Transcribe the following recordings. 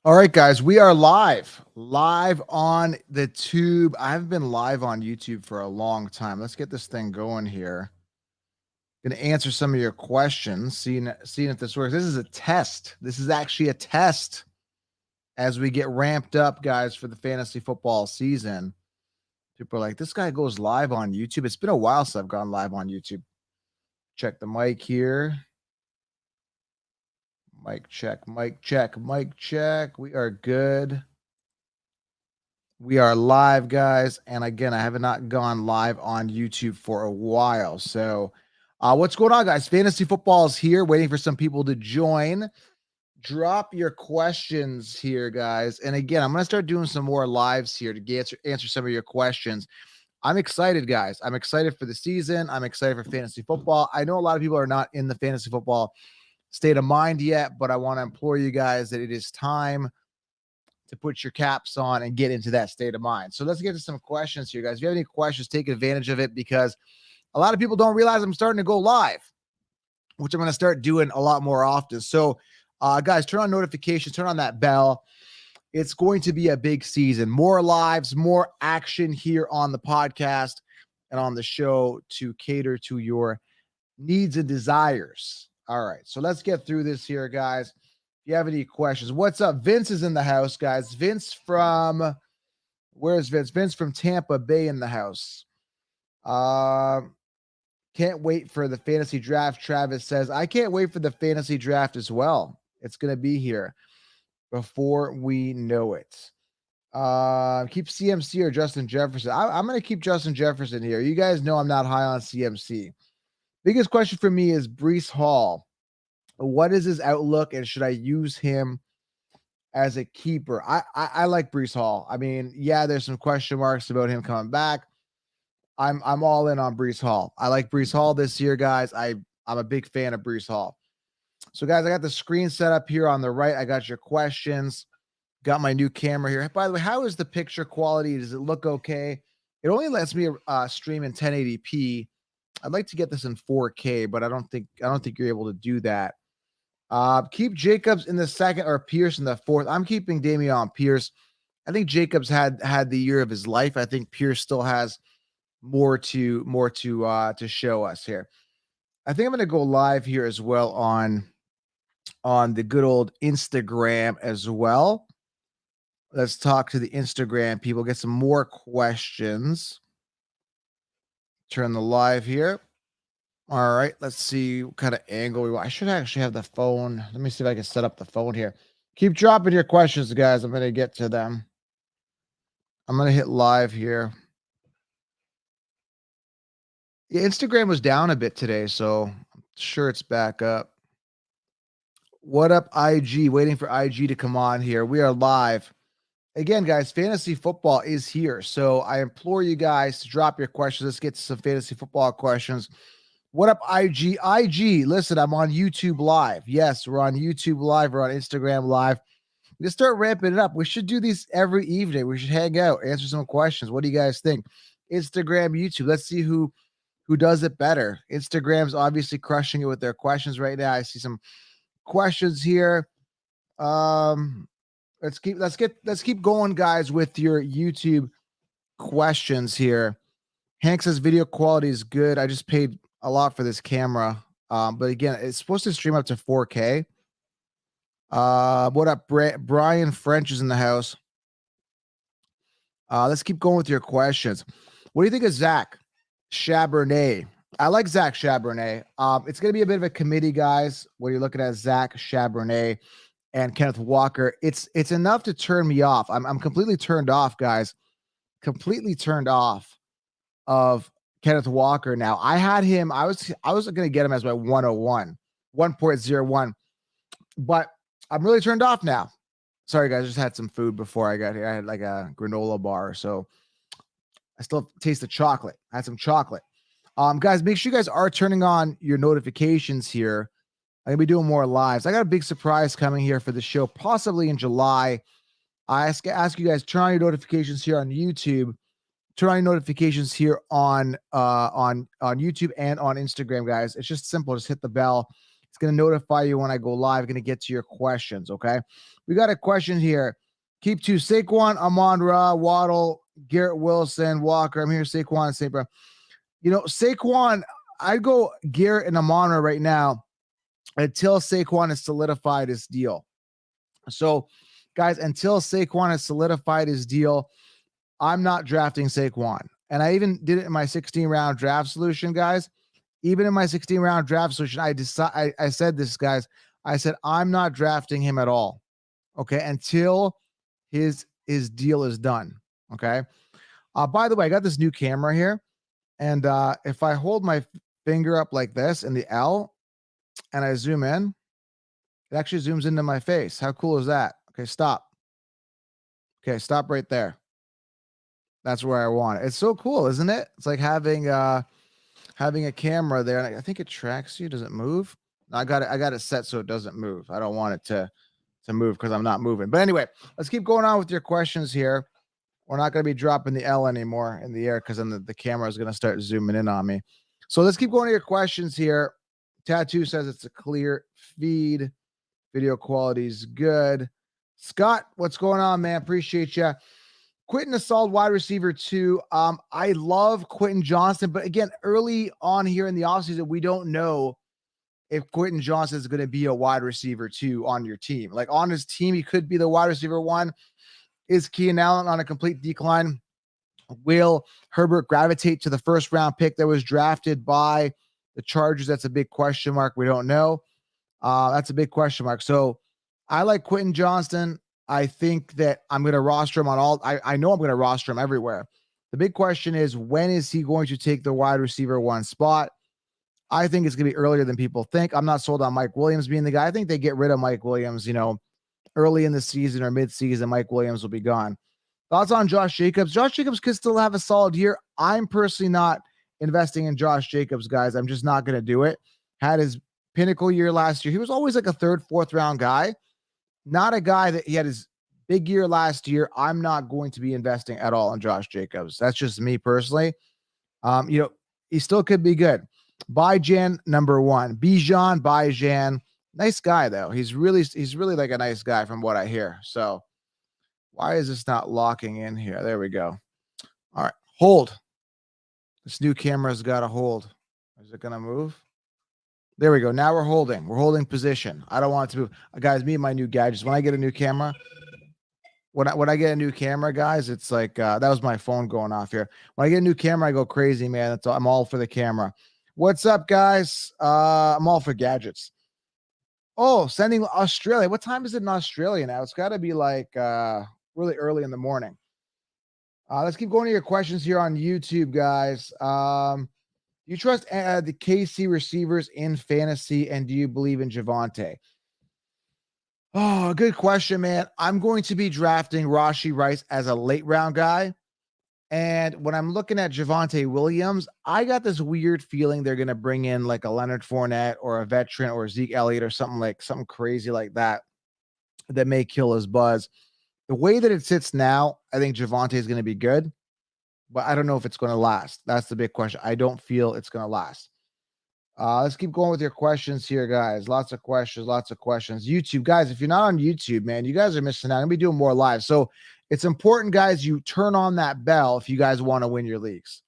All right, guys, we are live on the tube. I haven't been live on YouTube for a long time. Let's get this thing going here. Going to answer some of your questions, seeing if this works. This is a test. This is actually a test as we get ramped up, guys, for the fantasy football season. People are like, this guy goes live on YouTube. It's been a while since I've gone live on YouTube. Check the mic here. Mic check, mic check, mic check. We are good. We are live, guys. And again, I have not gone live on YouTube for a while. So what's going on, guys? Fantasy football is here, waiting for some people to join. Drop your questions here, guys. And again, I'm going to start doing some more lives here to answer some of your questions. I'm excited, guys. I'm excited for the season. I'm excited for fantasy football. I know a lot of people are not in the fantasy football state of mind yet, but I want to implore you guys that it is time to put your caps on and get into that state of mind. So let's get to some questions here, guys. If you have any questions, take advantage of it because a lot of people don't realize I'm starting to go live, which I'm going to start doing a lot more often. So guys, turn on notifications, turn on that bell. It's going to be a big season. More lives, more action here on the podcast and on the show to cater to your needs and desires. All right, so let's get through this here, guys. If you have any questions, what's up? Vince is in the house, guys. Vince from, where's Vince? Vince from Tampa Bay in the house. Can't wait for the fantasy draft. Travis says, I can't wait for the fantasy draft as well. It's going to be here before we know it. Keep CMC or Justin Jefferson. I'm going to keep Justin Jefferson here. You guys know I'm not high on CMC. Biggest question for me is Breece Hall. What is his outlook, and should I use him as a keeper? I like Breece Hall. I mean, yeah, there's some question marks about him coming back. I'm all in on Breece Hall. I like Breece Hall this year, guys. I'm a big fan of Breece Hall. So, guys, I got the screen set up here on the right. I got your questions. Got my new camera here. By the way, how is the picture quality? Does it look okay? It only lets me stream in 1080p. I'd like to get this in 4K, but I don't think you're able to do that. Keep Jacobs in the second or Pierce in the fourth. I'm keeping Dameon Pierce. I think Jacobs had the year of his life. I think Pierce still has more to show us here. I think I'm going to go live here as well on the good old Instagram as well. Let's talk to the Instagram people, get some more questions. Turn the live here. All right, let's see what kind of angle we want. I should actually have the phone. Let me see if I can set up the phone here. Keep dropping your questions, guys. I'm going to get to them. I'm going to hit live here. Yeah, Instagram was down a bit today, so I'm sure it's back up. What up, IG? Waiting for IG to come on here. We are live. Again, guys, fantasy football is here. So I implore you guys to drop your questions. Let's get to some fantasy football questions. What up, IG? IG, listen, I'm on YouTube Live. Yes, we're on YouTube Live. We're on Instagram Live. Let's start ramping it up. We should do these every evening. We should hang out, answer some questions. What do you guys think? Instagram, YouTube. Let's see who does it better. Instagram's obviously crushing it with their questions right now. I see some questions here. Let's keep going, guys, with your YouTube questions here. Hank says video quality is good. I just paid a lot for this camera. But again, it's supposed to stream up to 4K. What up, Brian French is in the house. Let's keep going with your questions. What do you think of Zach Charbonnet? I like Zach Charbonnet. It's going to be a bit of a committee, guys, when you're looking at Zach Charbonnet and Kenneth Walker. It's enough to turn me off. I'm completely turned off, guys. Completely turned off of Kenneth Walker. Now, I had him. I was going to get him as my 101, 1.01, but I'm really turned off now. Sorry, guys. I just had some food before I got here. I had like a granola bar, so I still taste the chocolate. I had some chocolate. Guys, make sure you guys are turning on your notifications here. I'm going to be doing more lives. I got a big surprise coming here for the show, possibly in July. I ask you guys, turn on your notifications here on YouTube. Turn on your notifications here on YouTube and on Instagram, guys. It's just simple. Just hit the bell. It's going to notify you when I go live. Going to get to your questions, okay? We got a question here. Keep two. Saquon, Amon-Ra, Waddle, Garrett Wilson, Walker. I'm here, Saquon and St. Brown. You know, Saquon, I'd go Garrett and Amon-Ra right now until Saquon has solidified his deal. So, guys, until Saquon has solidified his deal, I'm not drafting Saquon. And I even did it in my 16-round draft solution, guys. Even in my 16-round draft solution, I said this, guys. I said I'm not drafting him at all, okay, until his deal is done, okay? By the way, I got this new camera here, and if I hold my finger up like this in the L and I zoom in, it actually zooms into my face. How cool is that? Okay, stop. Okay, stop right there. That's where I want it. It's so cool, isn't it? It's like having a camera there, and I think it tracks you. Does it move? No, I got it set so it doesn't move. I don't want it to move because I'm not moving. But anyway, let's keep going on with your questions here. We're not going to be dropping the L anymore in the air because then the camera is going to start zooming in on me. So let's keep going to your questions here. Tattoo says it's a clear feed. Video quality is good. Scott, what's going on, man? Appreciate you. Quentin, a solid wide receiver too. I love Quentin Johnston, but again, early on here in the offseason, we don't know if Quentin Johnston is going to be a wide receiver two on your team. Like on his team, he could be the wide receiver one. Is Keenan Allen on a complete decline? Will Herbert gravitate to the first round pick that was drafted by the Chargers? That's a big question mark. We don't know. That's a big question mark. So I like Quentin Johnston. I think that I'm going to roster him on all. I know I'm going to roster him everywhere. The big question is, when is he going to take the wide receiver one spot? I think it's going to be earlier than people think. I'm not sold on Mike Williams being the guy. I think they get rid of Mike Williams, early in the season or mid-season. Mike Williams will be gone. Thoughts on Josh Jacobs? Josh Jacobs could still have a solid year. I'm personally not investing in Josh Jacobs, guys. I'm just not going to do it. Had his pinnacle year last year. He was always like a third, fourth round guy. Not a guy that he had his big year last year. I'm not going to be investing at all in Josh Jacobs. That's just me personally. He still could be good. Bijan, number one. Bijan, Bijan. Nice guy, though. He's really like a nice guy from what I hear. So why is this not locking in here? There we go. All right. Hold. This new camera's got to hold. Is it going to move? There we go. Now we're holding. We're holding position. I don't want it to move. Guys, me and my new gadgets. When I get a new camera, when I get a new camera, guys, it's like that was my phone going off here. When I get a new camera, I go crazy, man. I'm all for the camera. What's up, guys? I'm all for gadgets. Oh, sending Australia. What time is it in Australia now? It's got to be like really early in the morning. Let's keep going to your questions here on YouTube, guys. Do you trust the KC receivers in fantasy, and do you believe in Javonte? Oh, good question, man. I'm going to be drafting Rashee Rice as a late round guy. And when I'm looking at Javonte Williams, I got this weird feeling they're going to bring in like a Leonard Fournette or a veteran or Zeke Elliott or something crazy like that may kill his buzz. The way that it sits now, I think Javonte is going to be good, but I don't know if it's going to last. That's the big question. I don't feel it's going to last. Let's keep going with your questions here, guys. Lots of questions. YouTube, guys, if you're not on YouTube, man, you guys are missing out. I'm going to be doing more live. So it's important, guys, you turn on that bell if you guys want to win your leagues.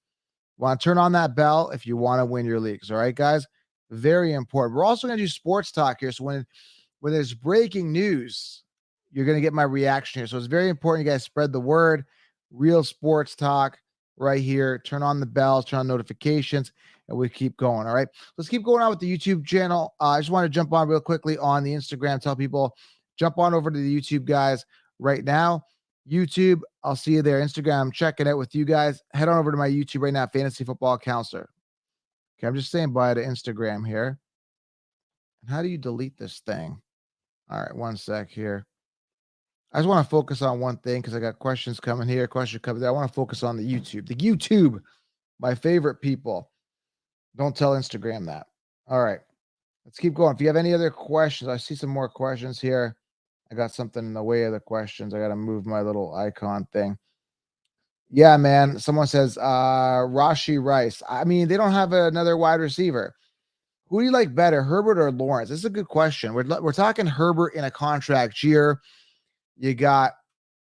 Want to turn on that bell if you want to win your leagues. All right, guys? Very important. We're also going to do sports talk here. So when there's breaking news, you're going to get my reaction here. So it's very important you guys spread the word. Real sports talk right here. Turn on the bells, turn on notifications, and we keep going. All right. Let's keep going on with the YouTube channel. I just want to jump on real quickly on the Instagram. Tell people, jump on over to the YouTube, guys, right now. YouTube, I'll see you there. Instagram, I'm checking it with you guys. Head on over to my YouTube right now, Fantasy Football Counselor. Okay, I'm just saying bye to Instagram here. And how do you delete this thing? All right, one sec here. I just want to focus on one thing because I got questions coming here, question coming there. I want to focus on the YouTube. The YouTube, my favorite people. Don't tell Instagram that. All right, let's keep going. If you have any other questions, I see some more questions here. I got something in the way of the questions. I got to move my little icon thing. Yeah, man. Someone says Rashee Rice. I mean, they don't have another wide receiver. Who do you like better, Herbert or Lawrence? This is a good question. We're talking Herbert in a contract year. You got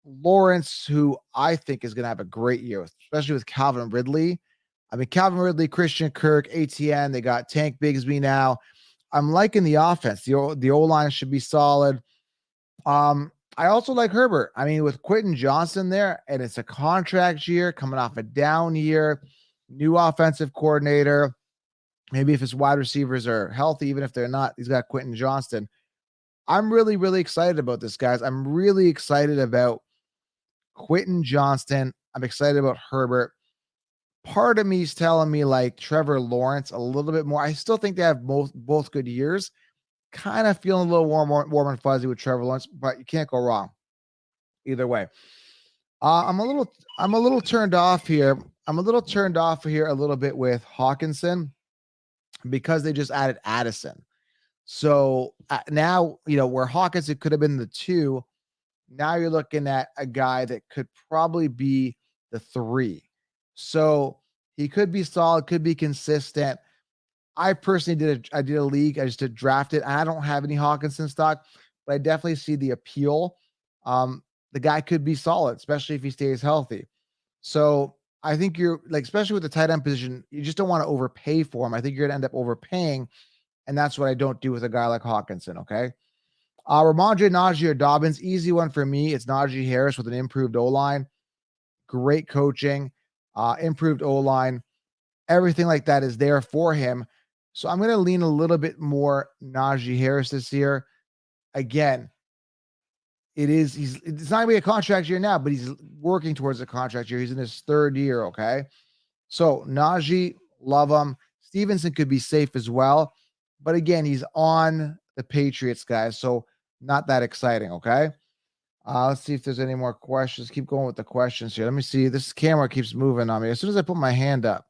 Lawrence, who I think is going to have a great year, especially with Calvin Ridley. I mean, Calvin Ridley, Christian Kirk, ATN. They got Tank Bigsby now. I'm liking the offense. The O-line should be solid. I also like Herbert. I mean, with Quentin Johnson there, and it's a contract year coming off a down year, new offensive coordinator. Maybe if his wide receivers are healthy, even if they're not, he's got Quentin Johnston. I'm really, really excited about this, guys. I'm really excited about Quentin Johnston. I'm excited about Herbert. Part of me is telling me like Trevor Lawrence a little bit more. I still think they have both good years. Kind of feeling a little warm and fuzzy with Trevor Lawrence, but you can't go wrong either way. I'm a little turned off here. I'm a little turned off here a little bit with Hawkinson because they just added Addison. So now, where Hawkinson could have been the 2, now you're looking at a guy that could probably be the 3. So he could be solid, could be consistent. I personally I did a league. I just did draft it. I don't have any Hawkinson stock, but I definitely see the appeal. The guy could be solid, especially if he stays healthy. So I think you're like, especially with the tight end position, you just don't want to overpay for him. I think you're going to end up overpaying. And that's what I don't do with a guy like Hawkinson. Okay. Ramondre, Najee, or Dobbins, easy one for me. It's Najee Harris with an improved O-line. Great coaching, improved O-line. Everything like that is there for him. So I'm going to lean a little bit more Najee Harris this year. Again, it's not going to be a contract year now, but he's working towards a contract year. He's in his 3rd year, okay? So Najee, love him. Stevenson could be safe as well. But again, he's on the Patriots, guys, so not that exciting, okay? Let's see if there's any more questions. Keep going with the questions here. Let me see. This camera keeps moving on me. As soon as I put my hand up,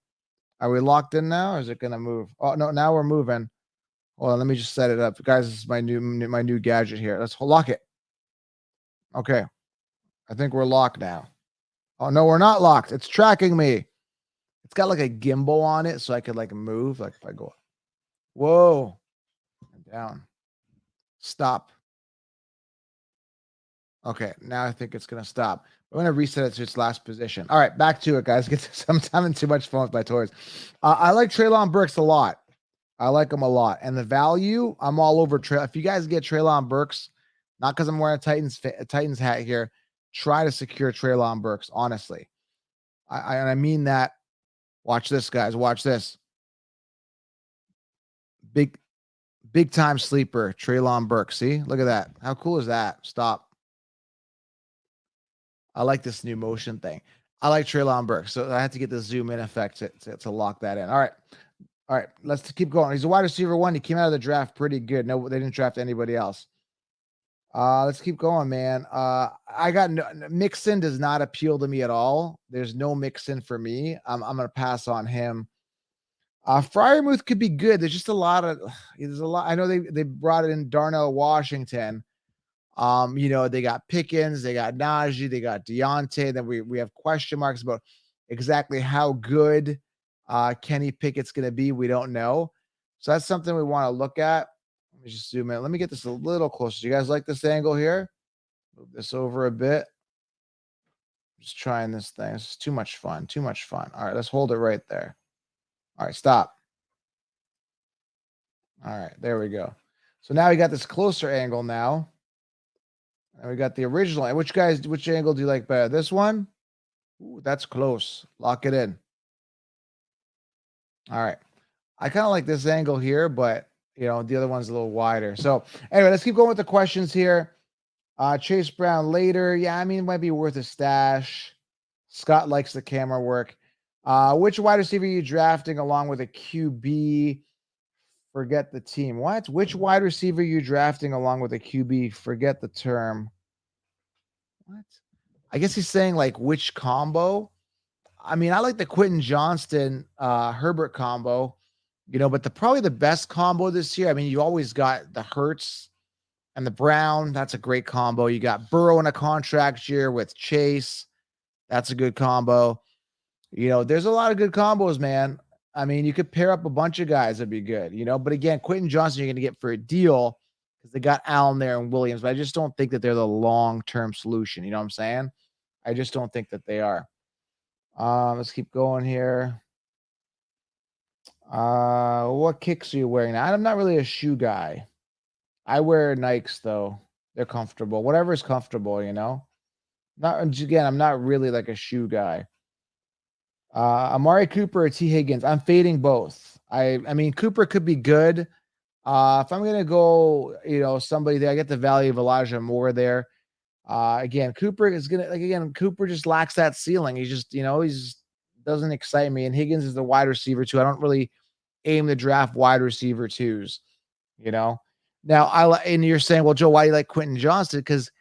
are we locked in now, or is it going to move? Oh, no, now we're moving. Hold on, let me just set it up. Guys, this is my new gadget here. Let's lock it. Okay. I think we're locked now. Oh, no, we're not locked. It's tracking me. It's got like a gimbal on it, so I could like move. Like if I go, whoa, down, stop. Okay, now I think it's going to stop. I'm going to reset it to its last position. All right, back to it, guys. I'm having too much fun with my toys. I like Treylon Burks a lot. I like him a lot. And the value, I'm all over Trail. If you guys get Treylon Burks, not because I'm wearing a Titans hat here, try to secure Treylon Burks, honestly. I mean that. Watch this, guys. Watch this. Big time sleeper, Treylon Burks. See? Look at that. How cool is that? Stop. I like this new motion thing. I like Treylon Burks. So I had to get the zoom in effect to lock that in. All right. Let's keep going. He's a wide receiver 1. He came out of the draft pretty good. No, they didn't draft anybody else. Let's keep going, man. I got Mixon does not appeal to me at all. There's no Mixon for me. I'm going to pass on him. Freiermuth could be good. There's a lot. I know they brought in Darnell Washington. They got Pickens, they got Najee, they got Deontay. Then we have question marks about exactly how good Kenny Pickett's going to be. We don't know. So that's something we want to look at. Let me just zoom in. Let me get this a little closer. Do you guys like this angle here? Move this over a bit. Just trying this thing. This is too much fun. Too much fun. All right, let's hold it right there. All right, stop. All right, there we go. So now we got this closer angle now. And we got the original. Which angle do you like better? This one? Ooh, that's close. Lock it in. All right. I kind of like this angle here, but the other one's a little wider. So anyway, let's keep going with the questions here. Chase Brown later. Yeah, I mean, it might be worth a stash. Scott likes the camera work. Which wide receiver are you drafting along with a QB? Forget the team. What? Which wide receiver are you drafting along with a QB? Forget the term. What? I guess he's saying like which combo. I mean, I like the Quentin Johnston Herbert combo, but probably the best combo this year. I mean, you always got the Hurts and the Brown. That's a great combo. You got Burrow in a contract year with Chase. That's a good combo. There's a lot of good combos, man. I mean, you could pair up a bunch of guys that'd be good, but again, Quentin Johnson, you're going to get for a deal because they got Allen there and Williams, but I just don't think that they're the long-term solution. You know what I'm saying? I just don't think that they are. Let's keep going here. What kicks are you wearing now? I'm not really a shoe guy. I wear Nikes though. They're comfortable. Whatever is comfortable, Not again, I'm not really like a shoe guy. Amari Cooper or T. Higgins. I'm fading both. I mean, Cooper could be good. If I'm gonna go, somebody there, I get the value of Elijah Moore there. Again, Cooper is Cooper just lacks that ceiling. He's just, he's doesn't excite me. And Higgins is the wide receiver too. I don't really aim to draft wide receiver twos, you know. Now and you're saying, well, Joe, why do you like Quentin Johnston? Because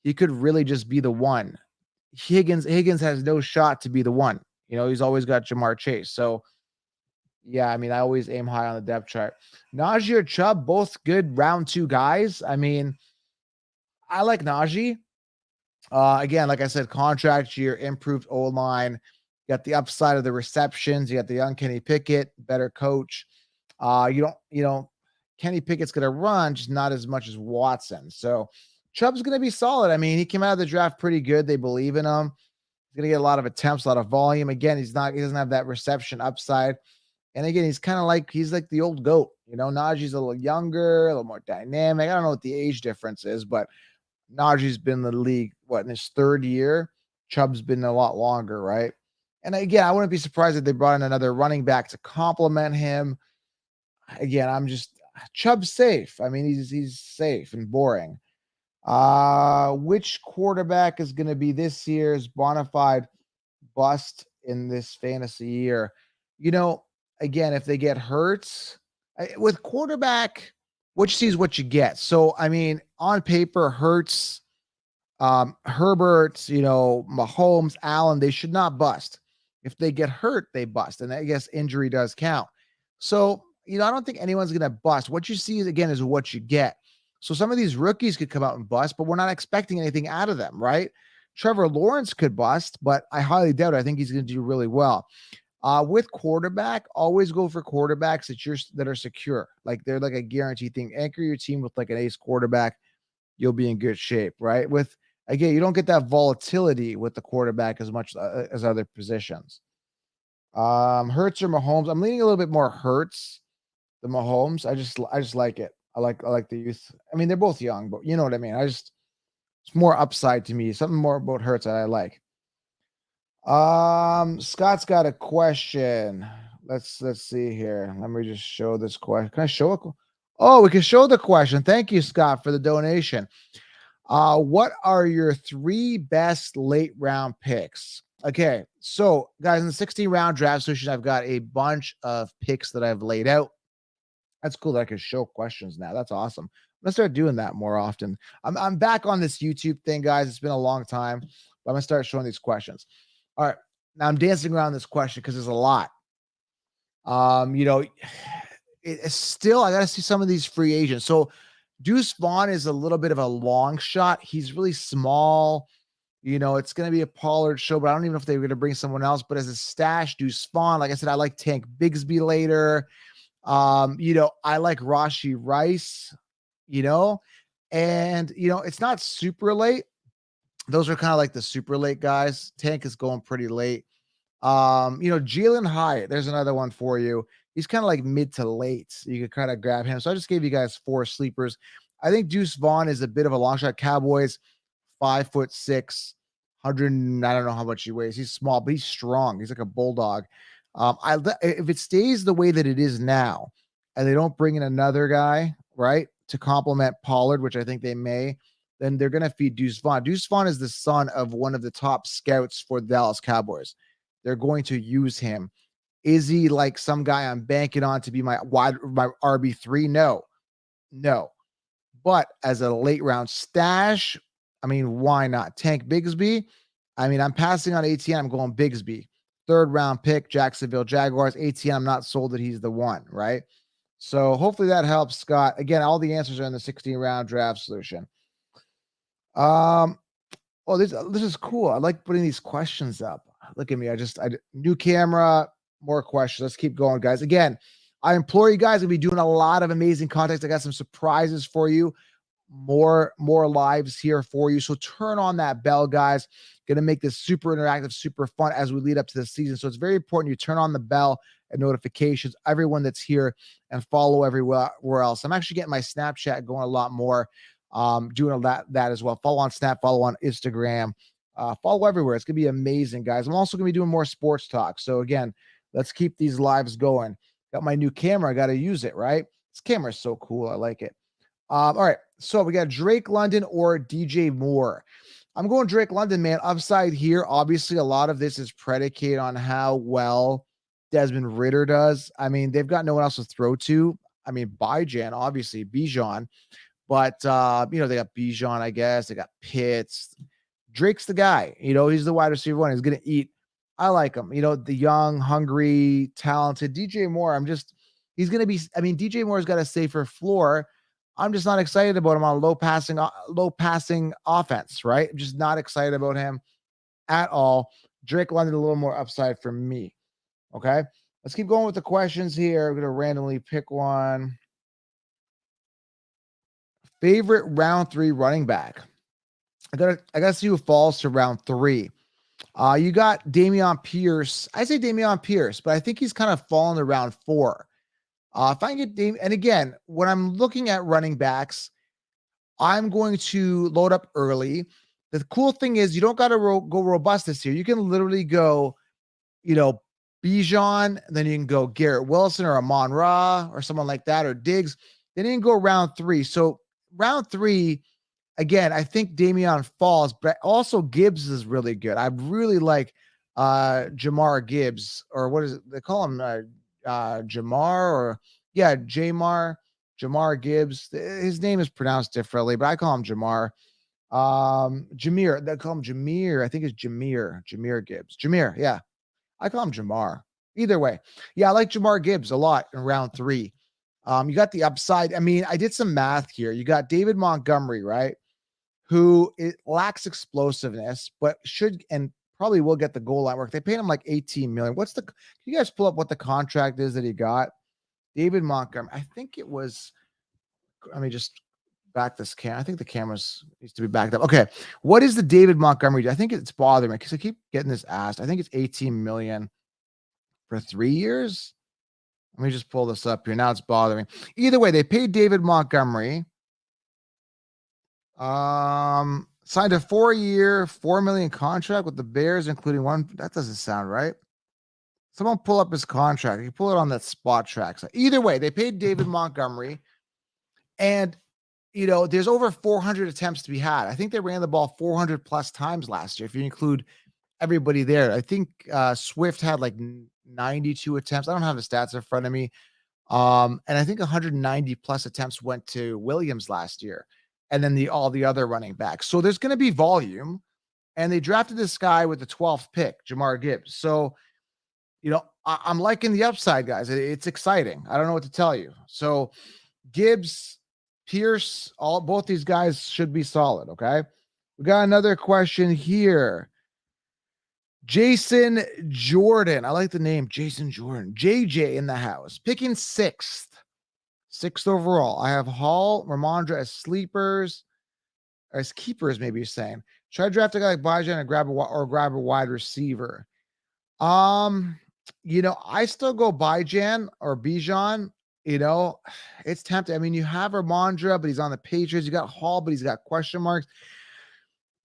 he could really just be the one. Higgins has no shot to be the one. He's always got Jamar Chase. So yeah, I mean, I always aim high on the depth chart. Najee or Chubb, both good round 2 guys. I mean, I like Najee. Again, like I said, contract year, improved O-line. You got the upside of the receptions. You got the young Kenny Pickett, better coach. Kenny Pickett's going to run, just not as much as Watson. So Chubb's going to be solid. I mean, he came out of the draft pretty good. They believe in him. He's going to get a lot of attempts, a lot of volume. Again, he doesn't have that reception upside. And again, he's like the old GOAT. Najee's a little younger, a little more dynamic. I don't know what the age difference is, but Najee's been in the league, in his 3rd year? Chubb's been a lot longer, right? And again, I wouldn't be surprised if they brought in another running back to complement him. Again, Chubb's safe. I mean, he's safe and boring. Which quarterback is going to be this year's bona fide bust in this fantasy year? Again, if they get hurt with quarterback, what you see is what you get. So, I mean, on paper, Hurts, Herbert, Mahomes, Allen, they should not bust. If they get hurt, they bust. And I guess injury does count. So, I don't think anyone's going to bust. What you see is what you get. So some of these rookies could come out and bust, but we're not expecting anything out of them, right? Trevor Lawrence could bust, but I highly doubt it. I think he's going to do really well. With quarterback, always go for quarterbacks that are secure. Like they're like a guaranteed thing. Anchor your team with like an ace quarterback. You'll be in good shape, right? Again, you don't get that volatility with the quarterback as much as other positions. Hurts or Mahomes? I'm leaning a little bit more Hurts than Mahomes. I just like it. I like the youth. I mean, they're both young, but you know what I mean. It's more upside to me. Something more about Hurts that I like. Scott's got a question. Let's see here. Let me just show this question. Can I show it? Oh, we can show the question. Thank you, Scott, for the donation. What are your 3 best late round picks? Okay, so guys, in the 16-round draft solution, I've got a bunch of picks that I've laid out. That's cool that I can show questions now. That's awesome. I'm gonna start doing that more often. I'm back on this YouTube thing, guys. It's been a long time, but I'm gonna start showing these questions. All right, now I'm dancing around this question because there's a lot. It's still, I got to see some of these free agents. So Deuce Vaughn is a little bit of a long shot. He's really small. It's going to be a Pollard show, but I don't even know if they're going to bring someone else. But as a stash, Deuce Vaughn, like I said, I like Tank Bigsby later. I like Rashee Rice, and, it's not super late. Those are kind of like the super late guys. Tank is going pretty late. Jalen Hyatt, there's another one for you. He's kind of like mid to late. So you could kind of grab him. So I just gave you guys 4 sleepers. I think Deuce Vaughn is a bit of a long shot. Cowboys, 5'6", 100. I don't know how much he weighs. He's small, but he's strong. He's like a bulldog. If it stays the way that it is now, and they don't bring in another guy, right, to complement Pollard, which I think they may, then they're going to feed Deuce Vaughn. Deuce Vaughn is the son of one of the top scouts for the Dallas Cowboys. They're going to use him. Is he like some guy I'm banking on to be my RB3? No. But as a late round stash, I mean, why not? Tank Bigsby. I mean, I'm passing on ATN. I'm going Bigsby. 3rd round pick, Jacksonville Jaguars. ATN, I'm not sold that he's the one, right? So hopefully that helps, Scott. Again, all the answers are in the 16-round draft solution. Oh, this is cool. I like putting these questions up. Look at me. New camera. more questions. Let's keep going, guys. Again, I implore you guys to be doing a lot of amazing content. I got some surprises for you. More lives here for you. So turn on that bell, guys. Gonna make this super interactive, super fun as we lead up to the season. So it's very important you turn on the bell and notifications, everyone that's here, and follow everywhere else. I'm actually getting my Snapchat going a lot more, doing that as well. Follow on Snap, follow on Instagram, follow everywhere. It's gonna be amazing, guys. I'm also gonna be doing more sports talk. So again, let's keep these lives going. Got my new camera. I got to use it, right? This camera is so cool. I like it. All right. So we got Drake London or DJ Moore. I'm going Drake London, man. Upside here. Obviously, a lot of this is predicated on how well Desmond Ritter does. I mean, they've got no one else to throw to. I mean, Bijan, obviously, Bijan. But, they got Bijan, I guess. They got Pitts. Drake's the guy. He's the wide receiver one. He's going to eat. I like him. The young, hungry, talented DJ Moore. He's going to be, DJ Moore's got a safer floor. I'm just not excited about him on a low passing offense, right? I'm just not excited about him at all. Drake London, a little more upside for me. Okay. Let's keep going with the questions here. I'm going to randomly pick one. Favorite round 3 running back. I gotta see who falls to round 3. You got Dameon Pierce. I say Dameon Pierce, but I think he's kind of fallen to round 4. If I can get and again, when I'm looking at running backs, I'm going to load up early. The cool thing is you don't got to go robust this year. You can literally go, Bijan, then you can go Garrett Wilson or Amon Ra or someone like that, or Diggs. Then you can go round 3. So round 3, again, I think Dameon falls, but also Gibbs is really good. I really like Jamar Gibbs, or what is it? They call him Jamar Gibbs. His name is pronounced differently, but I call him Jamar. Jameer. They call him Jameer. I think it's Jameer Gibbs. Jameer. Yeah. I call him Jamar. Either way. Yeah. I like Jamar Gibbs a lot in round 3. You got the upside. I mean, I did some math here. You got David Montgomery, right? Who lacks explosiveness, but should and probably will get the goal line work. They paid him like $18 million. Can you guys pull up what the contract is that he got? David Montgomery. I think it was, let me just back this camera. I think the camera's needs to be backed up. Okay. What is the David Montgomery? I think it's bothering me because I keep getting this asked. I think it's $18 million for 3 years. Let me just pull this up here. Now it's bothering me. Either way, they paid David Montgomery. Signed a 4-year, $4 million contract with the Bears, including one. That doesn't sound right. Someone pull up his contract. You pull it on that spot track. So either way, they paid David Montgomery, and there's over 400 attempts to be had. I think they ran the ball 400 plus times last year. If you include everybody there, I think Swift had like 92 attempts. I don't have the stats in front of me. And I think 190 plus attempts went to Williams last year. And then all the other running backs. So there's going to be volume. And they drafted this guy with the 12th pick, Jamar Gibbs. So, I'm liking the upside, guys. It's exciting. I don't know what to tell you. So Gibbs, Pierce, both these guys should be solid. Okay. We got another question here. Jason Jordan. I like the name Jason Jordan. JJ in the house. Picking 6th overall. I have Hall, Ramondre as sleepers, or as keepers, maybe you're saying. Should I draft a guy like Bijan and grab a wide receiver? I still go Bijan or Bijan. It's tempting. I mean, you have Ramondre, but he's on the Patriots. You got Hall, but he's got question marks.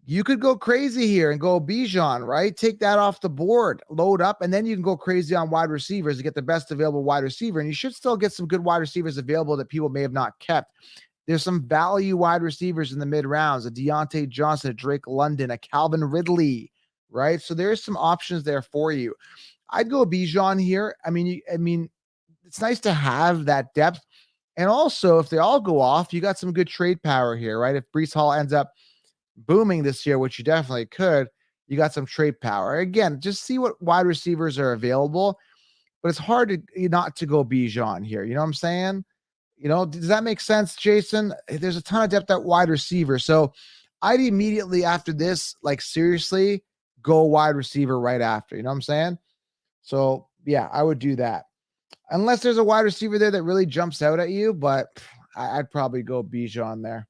You could go crazy here and go Bijan, right? Take that off the board, load up, and then you can go crazy on wide receivers to get the best available wide receiver. And you should still get some good wide receivers available that people may have not kept. There's some value wide receivers in the mid rounds, a Deontay Johnson, a Drake London, a Calvin Ridley, right? So there's some options there for you. I'd go Bijan here. I mean, it's nice to have that depth. And also, if they all go off, you got some good trade power here, right? If Breece Hall ends up booming this year, which you definitely could, you got some trade power. Again, just see what wide receivers are available, but it's hard to not to go Bijan here. You know what I'm saying? Does that make sense, Jason? There's a ton of depth at wide receiver. So I'd immediately after this, like seriously, go wide receiver right after. You know what I'm saying? So Yeah, I would do that. Unless there's a wide receiver there that really jumps out at you, but I'd probably go Bijan there.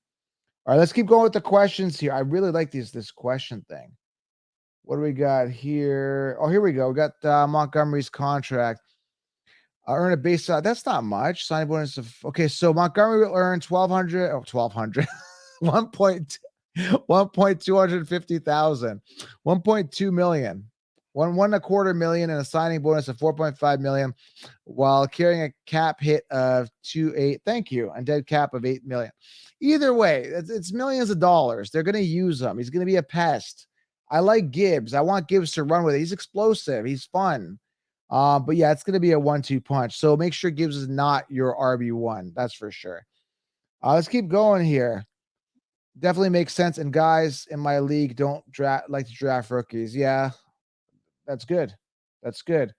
All right, let's keep going with the questions here. I really like this question thing. What do we got here? Oh, here we go. We got Montgomery's contract. Earn a base. That's not much. Signing bonus of okay. So Montgomery will earn 1,200. Oh, 1,200. 1 point 1,250,000. 1.2 million. One a quarter million and a signing bonus of 4.5 million, while carrying a cap hit of 2.8. Thank you, and dead cap of 8 million. Either way, it's millions of dollars. They're going to use him. He's going to be a pest. I like Gibbs. I want Gibbs to run with it. He's explosive. He's fun. But yeah, it's going to be a 1-2 punch. So make sure Gibbs is not your RB1. That's for sure. Let's keep going here. Definitely makes sense. And guys in my league don't like to draft rookies. Yeah, that's good. That's good.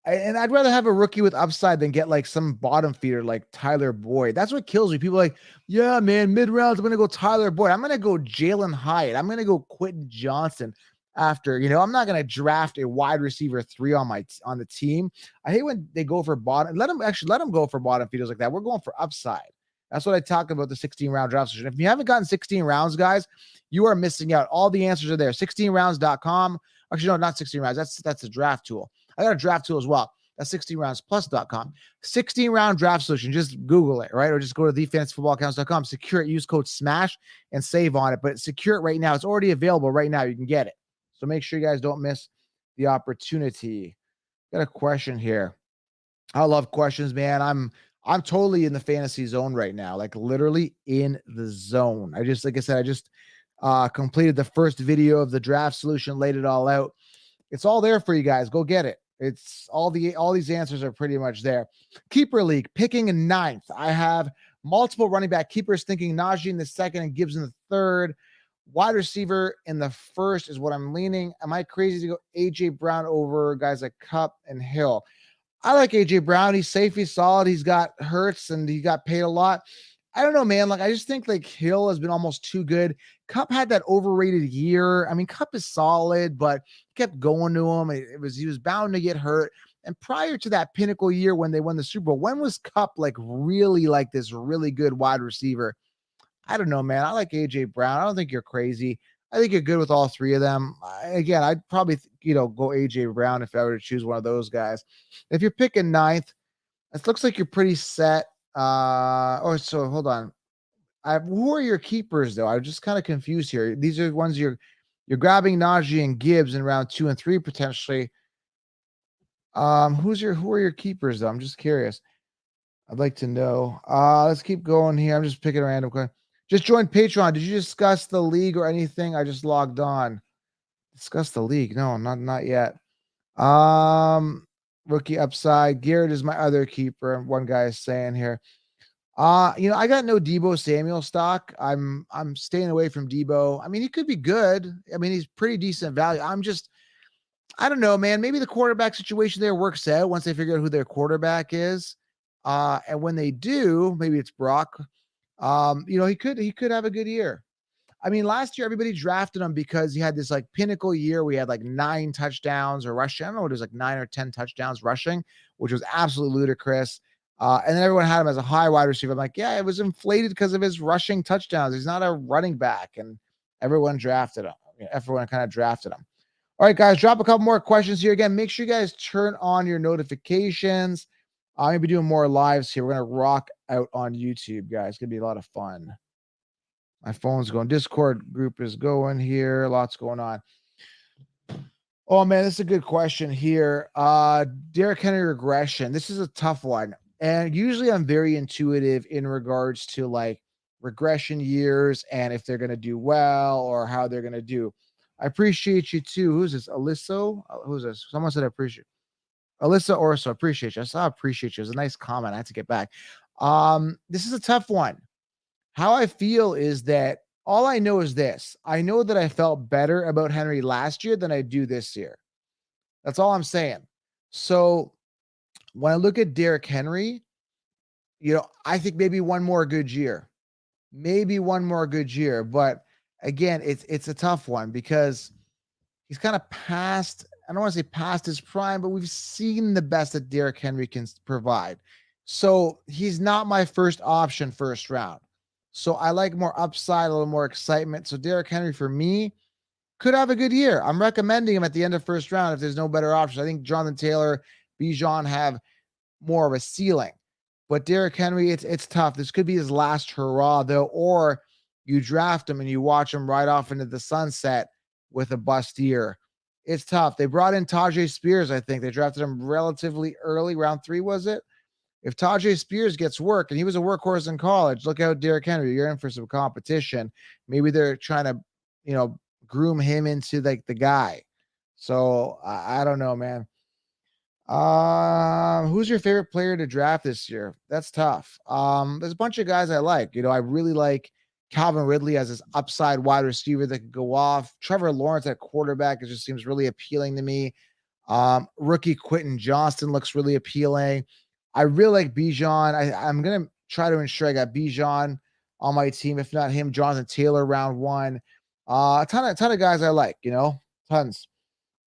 And I'd rather have a rookie with upside than get like some bottom feeder like Tyler Boyd. That's what kills me. People are like, yeah, man, mid rounds, I'm gonna go Tyler Boyd. I'm gonna go Jalen Hyatt. I'm gonna go Quentin Johnson. After I'm not gonna draft a wide receiver 3 on the team. I hate when they go for bottom. Let them go for bottom feeders like that. We're going for upside. That's what I talk about the 16 round draft session. If you haven't gotten 16 rounds, guys, you are missing out. All the answers are there. 16rounds.com. Actually, no, not 16 rounds. That's a draft tool. I got a draft tool as well. That's 16roundsplus.com. 16 round draft solution. Just Google it, right? Or just go to thefantasyfootballaccounts.com. Secure it. Use code SMASH and save on it. But secure it right now. It's already available right now. You can get it. So make sure you guys don't miss the opportunity. Got a question here. I love questions, man. I'm totally in the fantasy zone right now, like literally in the zone. Like I said, I just completed the first video of the draft solution, laid it all out. It's all there for you guys. Go get it. It's all these answers are pretty much there. Keeper league, picking in 9th. I have multiple running back keepers, thinking Najee in the 2nd and Gibbs in the 3rd. Wide receiver in the 1st is what I'm leaning. Am I crazy to go AJ Brown over guys like Kupp and Hill? I like AJ Brown. He's safe. He's solid. He's got Hurts and he got paid a lot. I don't know, man. Like, I just think like Hill has been almost too good. Kupp had that overrated year. I mean, Kupp is solid, but kept going to him. He was bound to get hurt. And prior to that pinnacle year when they won the Super Bowl, when was Kupp like really like this really good wide receiver? I don't know, man. I like AJ Brown. I don't think you're crazy. I think you're good with all 3 of them. Again, I'd probably go AJ Brown if I were to choose one of those guys. If you're picking 9th, it looks like you're pretty set. So hold on. Who are your keepers though? I'm just kind of confused here. These are ones you're grabbing Najee and Gibbs in round 2 and 3 potentially. Who are your keepers though? I'm just curious. I'd like to know. Let's keep going here. I'm just picking a random question. Just joined Patreon. Did you discuss the league or anything? I just logged on. Discuss the league? No, not yet. Rookie upside. Garrett is my other keeper. One guy is saying here. I got no Deebo Samuel stock. I'm staying away from Deebo. I mean, he could be good. I mean, he's pretty decent value. I don't know, man. Maybe the quarterback situation there works out once they figure out who their quarterback is. And when they do, maybe it's Brock. He could have a good year. I mean, last year everybody drafted him because he had this like pinnacle year. We had like 9 touchdowns or rushing. I don't know, it was like 9 or 10 touchdowns rushing, which was absolutely ludicrous. And then everyone had him as a high wide receiver. I'm like, yeah, it was inflated because of his rushing touchdowns. He's not a running back, and everyone drafted him. Everyone kind of drafted him. All right, guys, drop a couple more questions here. Again, make sure you guys turn on your notifications. I'm going to be doing more lives here. We're going to rock out on YouTube, guys. It's going to be a lot of fun. My phone's going. Discord group is going here. Lots going on. Oh, man, this is a good question here. Derrick Henry regression. This is a tough one. And usually I'm very intuitive in regards to like regression years and if they're going to do well or how they're going to do. I appreciate you too. Who's this? Alyssa? Who's this? Someone said I appreciate you. Alyssa Orso, appreciate you. I saw appreciate you. It was a nice comment. I had to get back. This is a tough one. How I feel is that all I know is this. I know that I felt better about Henry last year than I do this year. That's all I'm saying. So when I look at Derrick Henry, I think maybe one more good year. But again, it's a tough one because he's kind of past I don't want to say past his prime, but we've seen the best that Derrick Henry can provide. So he's not my first option first round. So I like more upside, a little more excitement. So Derrick Henry for me could have a good year. I'm recommending him at the end of first round if there's no better options. I think Jonathan Taylor, Bijan have more of a ceiling. But Derrick Henry, it's tough. This could be his last hurrah, though, or you draft him and you watch him ride off into the sunset with a bust year. It's tough. They brought in Tajay Spears, I think. They drafted him relatively early, round 3, was it? If Tajay Spears gets work, and he was a workhorse in college, look out, Derrick Henry. You're in for some competition. Maybe they're trying to, groom him into like the guy. So I don't know, man. Who's your favorite player to draft this year? That's tough. There's a bunch of guys I like. I really like Calvin Ridley as his upside wide receiver that could go off. Trevor Lawrence at quarterback, it just seems really appealing to me. Rookie Quentin Johnston looks really appealing. I really like Bijan. I'm gonna try to ensure I got Bijan on my team. If not him, Jonathan Taylor round 1. A ton of guys I like, tons.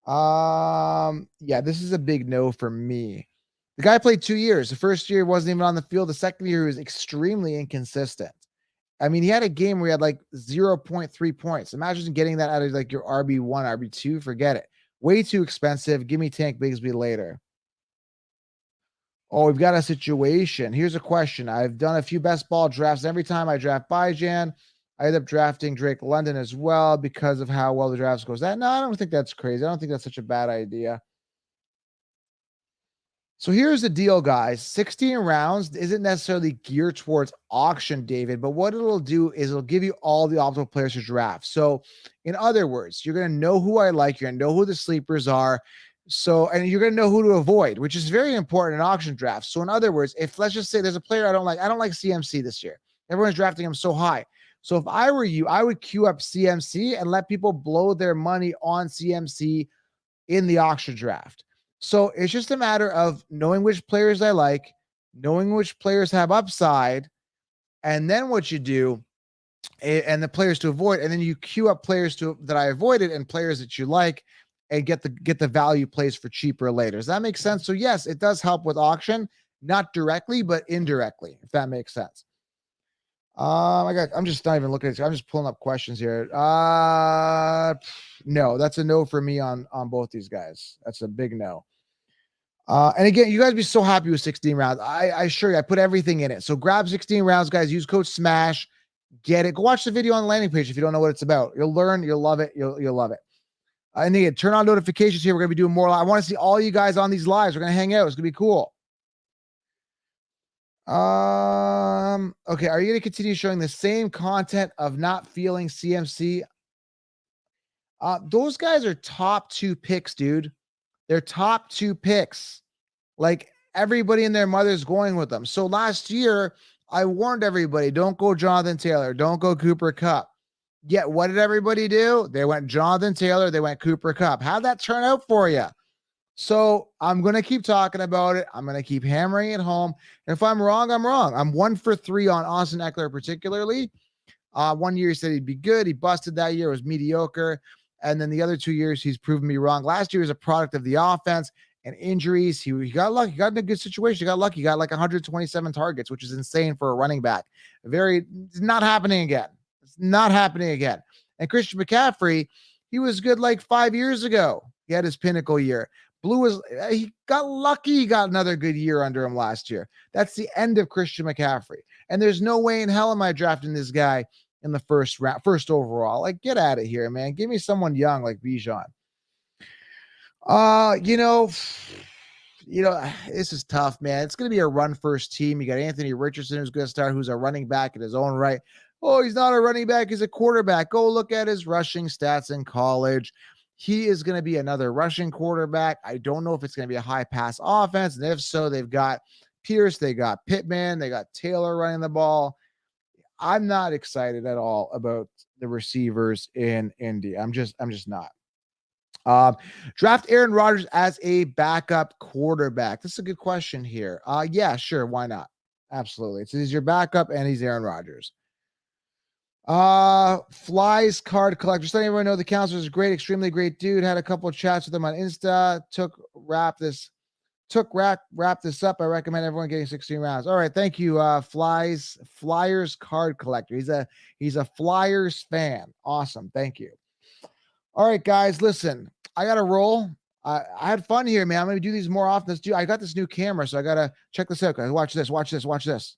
Yeah, this is a big no for me. The guy played 2 years. The first year wasn't even on the field. The second year he was extremely inconsistent. I mean, he had a game where he had like 0.3 points. Imagine getting that out of like your RB1, RB2. Forget it. Way too expensive. Give me Tank Bigsby later. Oh, we've got a situation. Here's a question. I've done a few best ball drafts. Every time I draft Bijan, I end up drafting Drake London as well because of how well the drafts goes. No, I don't think that's crazy. I don't think that's such a bad idea. So here's the deal, guys. 16 rounds isn't necessarily geared towards auction, David, but what it'll do is it'll give you all the optimal players to draft. So in other words, you're going to know who I like. You're going to know who the sleepers are. So, and you're going to know who to avoid, which is very important in auction drafts. So in other words, if let's just say there's a player I don't like CMC this year. Everyone's drafting him so high. So if I were you, I would queue up CMC and let people blow their money on CMC in the auction draft. So it's just a matter of knowing which players I like, knowing which players have upside, and then what you do, and the players to avoid, and then you queue up players that I avoided and players that you like, and get the value plays for cheaper later. Does that make sense? So yes, it does help with auction, not directly, but indirectly, if that makes sense. I'm just not even looking at this. I'm just pulling up questions here. No, that's a no for me on both these guys. That's a big no. And again, you guys be so happy with 16 rounds. I assure you, I put everything in it. So grab 16 rounds, guys. Use code SMASH. Get it. Go watch the video on the landing page if you don't know what it's about. You'll learn. You'll love it. You'll love it. And again, turn on notifications here. We're going to be doing more. I want to see all you guys on these lives. We're going to hang out. It's going to be cool. Okay. Are you going to continue showing the same content of not feeling CMC? Those guys are top 2 picks, dude. They're top 2 picks. Like everybody and their mother's going with them. So last year, I warned everybody, don't go Jonathan Taylor. Don't go Cooper Kupp. Yet what did everybody do? They went Jonathan Taylor. They went Cooper Kupp. How'd that turn out for you? So I'm going to keep talking about it. I'm going to keep hammering it home. If I'm wrong, I'm wrong. I'm 1 for 3 on Austin Eckler particularly. 1 year he said he'd be good. He busted that year. It was mediocre. And then the other 2 years, he's proven me wrong. Last year was a product of the offense and injuries. He got lucky. He got in a good situation. He got lucky. He got like 127 targets, which is insane for a running back. It's not happening again. It's not happening again. And Christian McCaffrey, he was good like 5 years ago. He had his pinnacle year. He got lucky. He got another good year under him last year. That's the end of Christian McCaffrey. And there's no way in hell am I drafting this guy in the first round, first overall. Like, get out of here, man. Give me someone young like Bijan. This is tough, man. It's going to be a run first team. You got Anthony Richardson, who's going to start, who's a running back in his own right. Oh, he's not a running back. He's a quarterback. Go look at his rushing stats in college. He is going to be another rushing quarterback. I don't know if it's going to be a high pass offense. And if so, they've got Pierce, they got Pittman, they got Taylor running the ball. I'm not excited at all about the receivers in Indy. I'm just not. Draft Aaron Rodgers as a backup quarterback. This is a good question here. Yeah, sure. Why not? Absolutely. He's your backup and he's Aaron Rodgers. Flies card collector. Just letting everyone know the counselor is great, extremely great dude. Had a couple of chats with him on Insta. Wrap this up. I recommend everyone getting 16 rounds. All right, thank you. Flyers card collector. He's a Flyers fan. Awesome. Thank you. All right, guys, listen. I gotta roll. I had fun here, man. I'm gonna do these more often. I got this new camera, so I gotta check this out, guys. Watch this. Watch this. Watch this.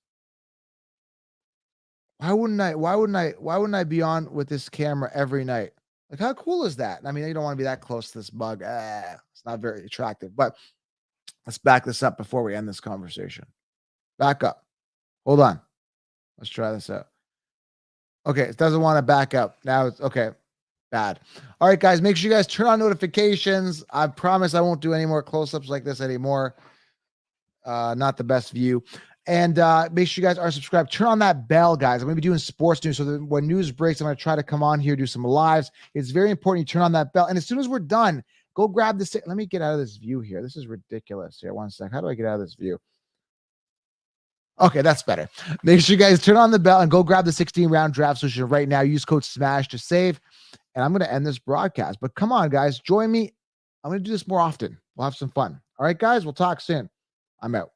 Why wouldn't I be on with this camera every night? Like, how cool is that? I mean, you don't want to be that close to this bug. It's not very attractive, but let's back this up before we end this conversation. Back up. Hold on. Let's try this out. Okay, it doesn't want to back up. Now it's okay. Bad. All right, guys, make sure you guys turn on notifications. I promise I won't do any more close-ups like this anymore. Not the best view. And make sure you guys are subscribed. Turn on that bell, guys. I'm going to be doing sports news. So that when news breaks, I'm going to try to come on here, do some lives. It's very important you turn on that bell. And as soon as we're done, go grab this. Let me get out of this view here. This is ridiculous. Here, one sec. How do I get out of this view? Okay, that's better. Make sure you guys turn on the bell and go grab the 16-round draft solution right now. Use code SMASH to save. And I'm going to end this broadcast. But come on, guys. Join me. I'm going to do this more often. We'll have some fun. All right, guys. We'll talk soon. I'm out.